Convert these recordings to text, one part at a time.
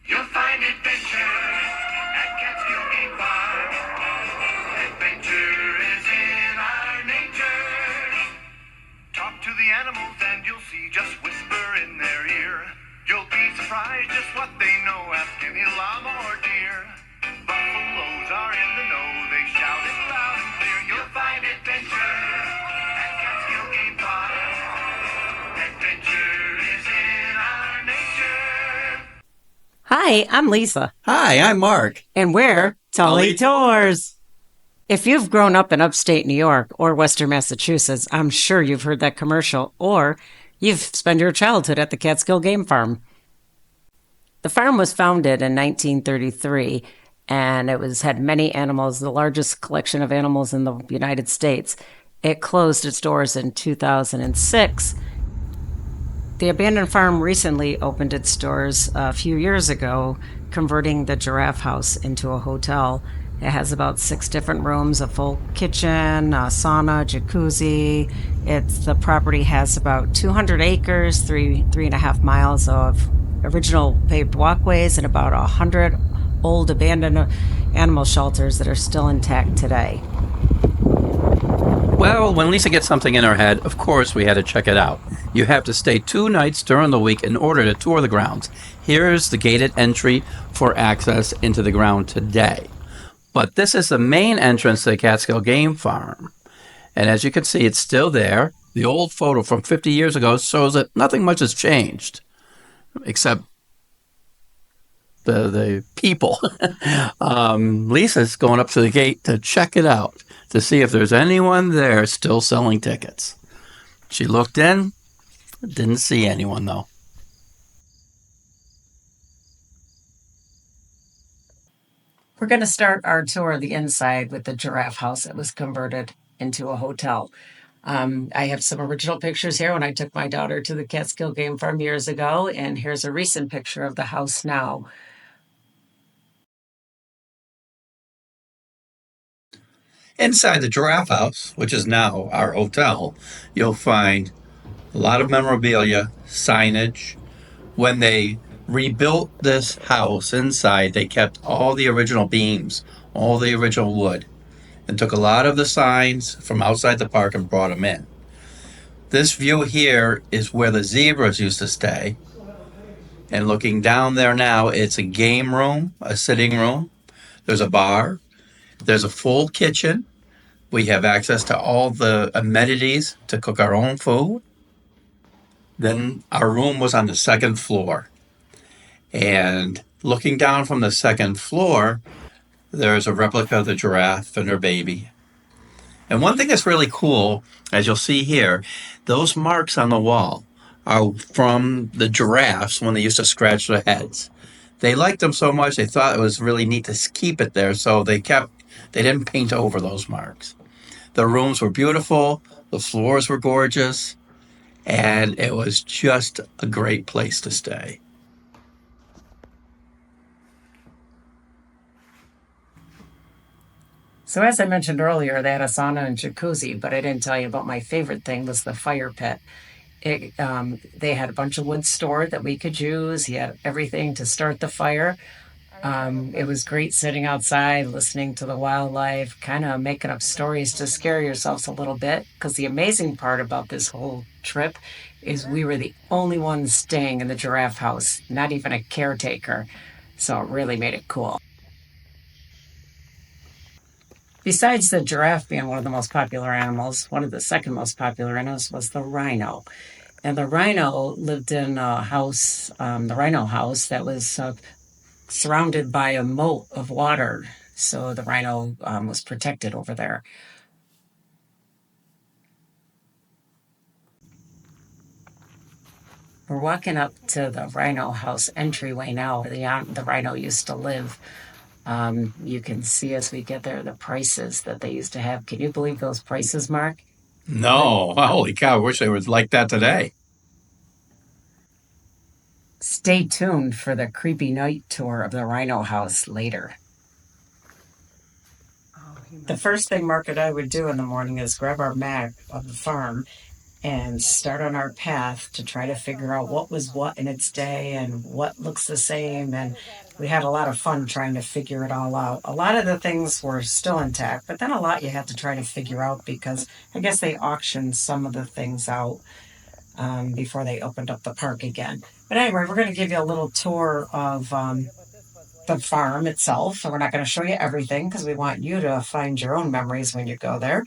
You'll find adventure at Catskill Game Farm. Adventure is in our nature. Talk to the animals and you'll see. Just whisper in their ear. You'll be surprised just what they know. Ask any llama or deer. Buffaloes are in the know. They shout it loud and clear. You'll find adventure at Catskill Game Farm. Adventure is in our nature. Hi, I'm Lisa, Hi, I'm Mark. and we're Tully Tours. If you've grown up in upstate New York or Western Massachusetts, I'm sure you've heard that commercial, or you've spent your childhood at the Catskill Game Farm. The farm was founded in 1933, and had many animals, the largest collection of animals in the United States. It closed its doors in 2006. The abandoned farm recently opened its doors a few years ago, converting the giraffe house into a hotel. It has about 6 different rooms, a full kitchen, a sauna, jacuzzi. The property has about 200 acres, 3.5 miles of original paved walkways, and about 100 old abandoned animal shelters that are still intact today. Well, when Lisa gets something in her head, of course we had to check it out. You have to stay 2 nights during the week in order to tour the grounds. Here's the gated entry for access into the ground today. But this is the main entrance to the Catskill Game Farm. And as you can see, it's still there. The old photo from 50 years ago shows that nothing much has changed, except the people. Lisa's going up to the gate to check it out, to see if there's anyone there still selling tickets. She looked in, didn't see anyone though. We're going to start our tour of the inside with the giraffe house that was converted into a hotel. I have some original pictures here when I took my daughter to the Catskill Game Farm years ago, and here's a recent picture of the house now. Inside the giraffe house, which is now our hotel, you'll find a lot of memorabilia, signage. When they rebuilt this house inside, they kept all the original beams, all the original wood, and took a lot of the signs from outside the park and brought them in. This view here is where the zebras used to stay. And looking down there now, it's a game room, a sitting room. There's a bar. There's a full kitchen. We have access to all the amenities to cook our own food. Then our room was on the second floor. And looking down from the second floor, there's a replica of the giraffe and her baby. And one thing that's really cool, as you'll see here, those marks on the wall are from the giraffes when they used to scratch their heads. They liked them so much they thought it was really neat to keep it there, so they didn't paint over those marks. The rooms were beautiful, the floors were gorgeous, and it was just a great place to stay. So as I mentioned earlier, they had a sauna and jacuzzi, but I didn't tell you about my favorite thing was the fire pit. They had a bunch of wood stored that we could use. He had everything to start the fire. It was great sitting outside, listening to the wildlife, kind of making up stories to scare yourselves a little bit. Because the amazing part about this whole trip is we were the only ones staying in the giraffe house, not even a caretaker. So it really made it cool. Besides the giraffe being one of the most popular animals, one of the second most popular animals was the rhino. And the rhino lived in a house, the rhino house, that was surrounded by a moat of water. So the rhino was protected over there. We're walking up to the rhino house entryway now, where the rhino used to live. You can see as we get there the prices that they used to have. Can you believe those prices, Mark? No, holy cow, I wish they were like that today. Stay tuned for the creepy night tour of the rhino house later. The first thing Mark and I would do in the morning is grab our map of the farm and start on our path to try to figure out what was what in its day and what looks the same. And we had a lot of fun trying to figure it all out. A lot of the things were still intact, but then a lot you had to try to figure out because I guess they auctioned some of the things out before they opened up the park again. But anyway, we're going to give you a little tour of the farm itself. So we're not going to show you everything because we want you to find your own memories when you go there.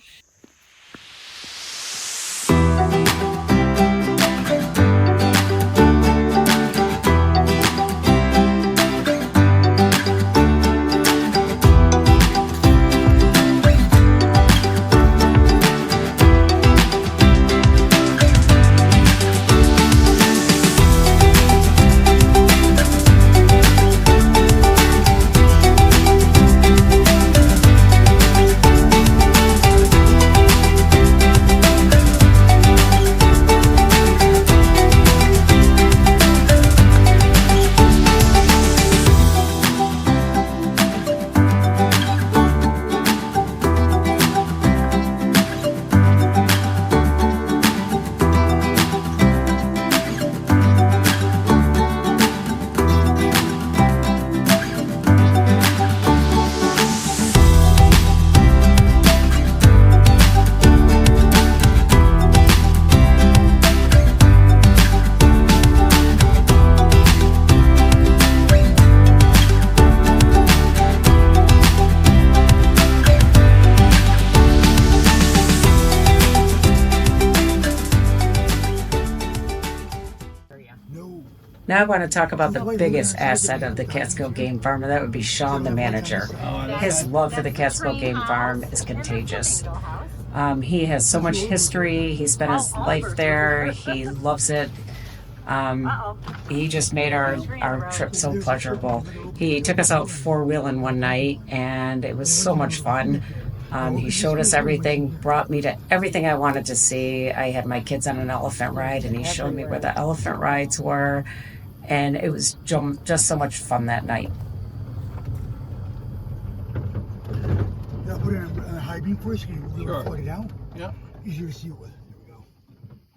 Now I want to talk about the biggest asset of the Catskill Game Farm, and that would be Sean, the manager. His love for the Catskill Game Farm is contagious. He has so much history. He spent his life there. He loves it. He just made our trip so pleasurable. He took us out four-wheeling one night, and it was so much fun. He showed us everything, brought me to everything I wanted to see. I had my kids on an elephant ride, and he showed me where the elephant rides were. And it was just so much fun that night. I'll put it on a high beam for you so you can float it out. Yeah. Easier to see it with. There we go.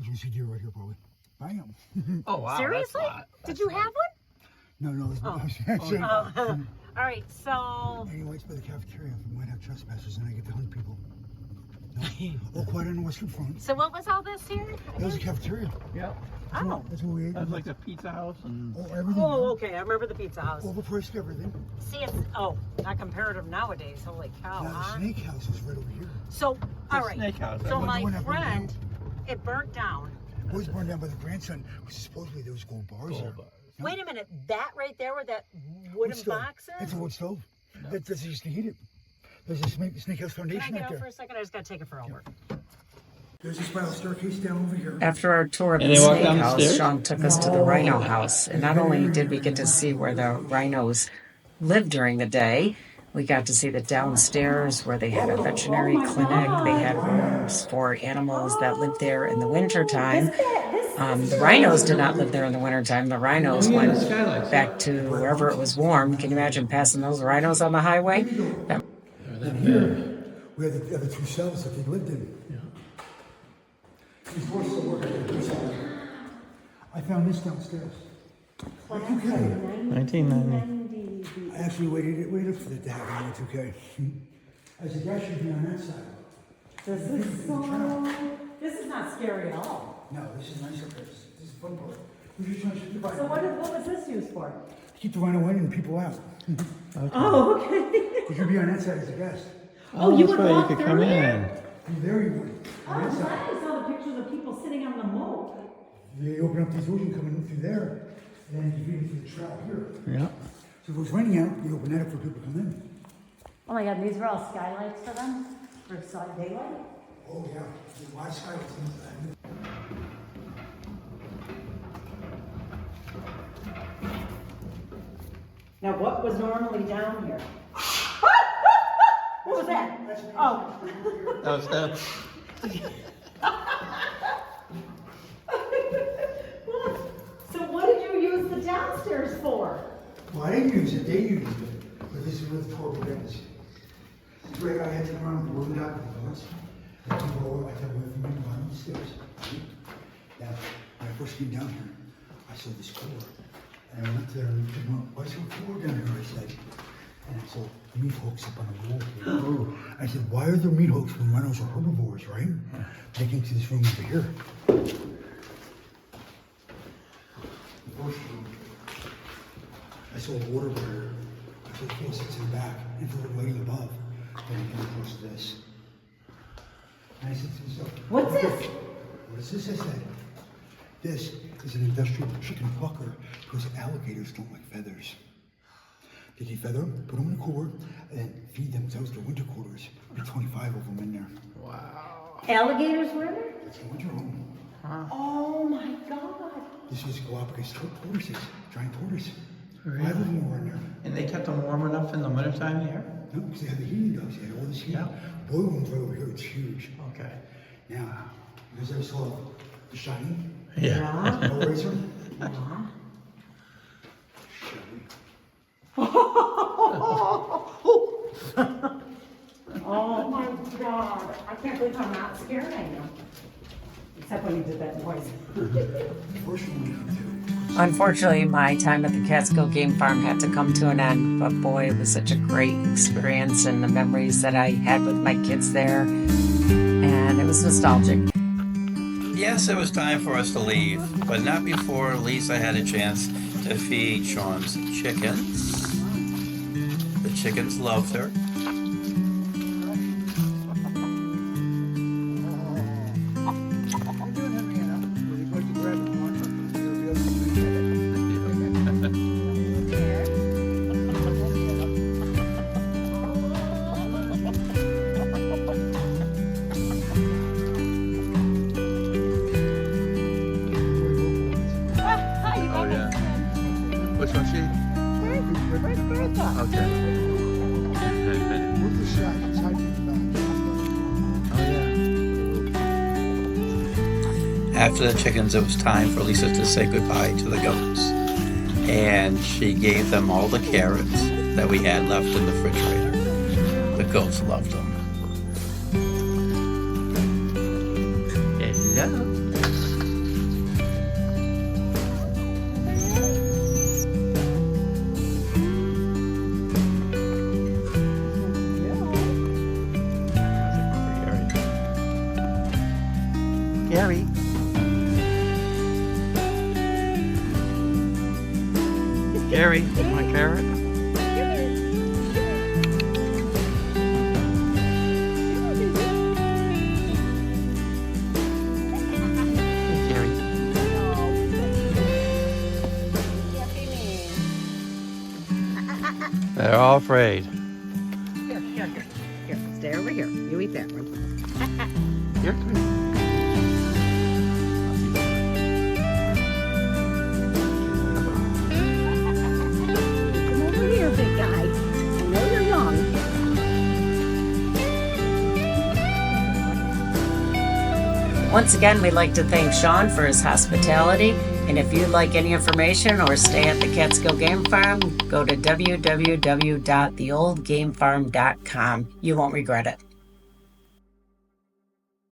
You can see deer right here, probably. Bam. Oh, wow. Seriously? Did you have one? No, it's All right, so... Anyway, it's by the cafeteria. If we might have trespassers, and I get to hunt people. No? Quite on the western front. So what was all this here? That was a cafeteria. Yeah. Oh. That's where we ate. That was like a pizza house and... Oh, everything. Oh, okay, I remember the pizza house. Overpriced everything. See, it's... Oh, not comparative nowadays. Holy cow, Now, the huh? snake house is right over here. So, all right. Snake house. So The my one that burned friend, down. it burnt down. It was burned down by the grandson, which supposedly there was gold bars there. Yeah. Wait a minute, that right there where that wooden Wood stove. box It's is? a wood stove. That's used to heat it. There's a snake house Can I foundation get right out there. for a second? I just gotta take it for over. There's a spiral staircase down over here. After our tour of And the they walk snake down the house, stairs? Sean took us to the rhino house. And not only did we get to see where the rhinos lived during the day, we got to see the downstairs where they had a veterinary clinic. They had rooms for animals that lived there in the wintertime. The rhinos did not live there in the wintertime. The rhinos went back to wherever it was warm. Can you imagine passing those rhinos on the highway? That And here, we had the other two cells that they lived in. These doors still work. I found this downstairs. Y2K. 1990. I actually waited for it to happen in Y2K. As a guy should be on that side. This is not scary at all. No, this is nice up there. This is fun part. We're just trying to shoot the So what was this used for? keep the rhino in and people out. Oh, okay. You should be on that side as a guest. Oh, you would that's why walk you could through come there? in. From there you would. On that Oh, side. I saw the pictures of people sitting on the moat. You open up these doors, you come in through there, and then you get into the trap here. Yeah. So if it was raining out, you open that up for people to come in. Oh my God, these were all skylights for them? For daylight? Oh, yeah. The wide sky was into that. Now, what was normally down here? What was that? Oh. That was that. So what did you use the downstairs for? Well, I didn't use it, they used it. But this is where the tour begins. It's where I had to run the wooden dock with the bus. I had to go away from the stairs. Yeah, when I first came down here, I saw this cooler. And I went there and said, well, why is there a cooler down here? I said, and I saw meat hooks up on the wall here. I said, why are there meat hooks when rhinos are herbivores, right? They came to this room over here. The first room, I saw a water barrier. I saw faucets in the back, infrared lighting above. Then I came across this. And I said to myself, What's this? what is this? I said, this is an industrial chicken plucker because alligators don't like feathers. They defeather them, put them in a cooler, and feed themselves their winter quarters. There's 25 of them in there. Alligators were in there? It's a winter home. Oh my God. This is Galapagos tortoises, giant tortoise. 5 of them were in there. And they kept them warm enough in the wintertime here? No, because they had the heating ducts, they had all this heat. Yeah. Boiler room's right over here, it's huge. Okay. Now, you guys ever saw The Shining? Yeah. Hellraiser? Oh my God. I can't believe I'm not scared I am. Except when you did that noise. First one we come to. Unfortunately, my time at the Catskill Game Farm had to come to an end, but boy, it was such a great experience and the memories that I had with my kids there, and it was nostalgic. Yes, it was time for us to leave, but not before Lisa had a chance to feed Sean's chickens. The chickens loved her. Which one's she? Where's Bertha? Okay. Where's the shack? It's hiding in the back. After the chickens, it was time for Lisa to say goodbye to the goats. And she gave them all the carrots that we had left in the refrigerator. The goats loved them. Hello. Gary. Gary, my carrot. Gary. They're all afraid. Here, stay over here. You eat that one. Here, come here. Come over here, big guy. I know you're young. Once again, we'd like to thank Sean for his hospitality. And if you'd like any information or stay at the Catskill Game Farm, go to www.theoldgamefarm.com. You won't regret it.